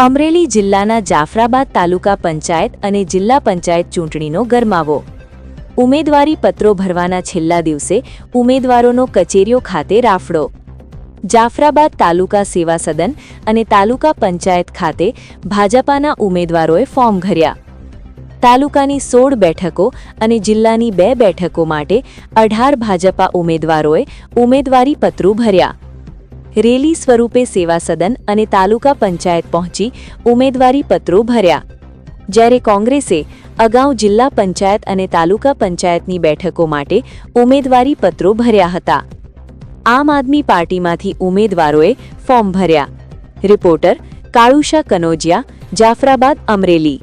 અમરેલી જિલ્લાના જાફરાબાદ તાલુકા પંચાયત અને જિલ્લા પંચાયત ચૂંટણીનો ગરમાવો. ઉમેદવારી પત્રો ભરવાના છેલ્લા દિવસે ઉમેદવારોનો કચેરીઓ ખાતે રાફડો. જાફરાબાદ તાલુકા સેવા સદન અને તાલુકા પંચાયત ખાતે ભાજપાના ઉમેદવારોએ ફોર્મ ભર્યા. તાલુકાની 16 બેઠકો અને જિલ્લાની 2 બેઠકો માટે 18 ભાજપા ઉમેદવારોએ ઉમેદવારી પત્રો ભર્યા. રેલી સ્વરૂપે સેવા સદન અને તાલુકા પંચાયત પહોંચી ઉમેદવારી પત્રો ભર્યા. જ્યારે કોંગ્રેસે અગાઉ જિલ્લા પંચાયત અને તાલુકા પંચાયતની બેઠકો માટે ઉમેદવારી પત્રો ભર્યા હતા. આમ આદમી પાર્ટીમાંથી ઉમેદવારોએ ફોર્મ ભર્યા. રિપોર્ટર કાળુશા કનોજિયા, જાફરાબાદ, અમરેલી.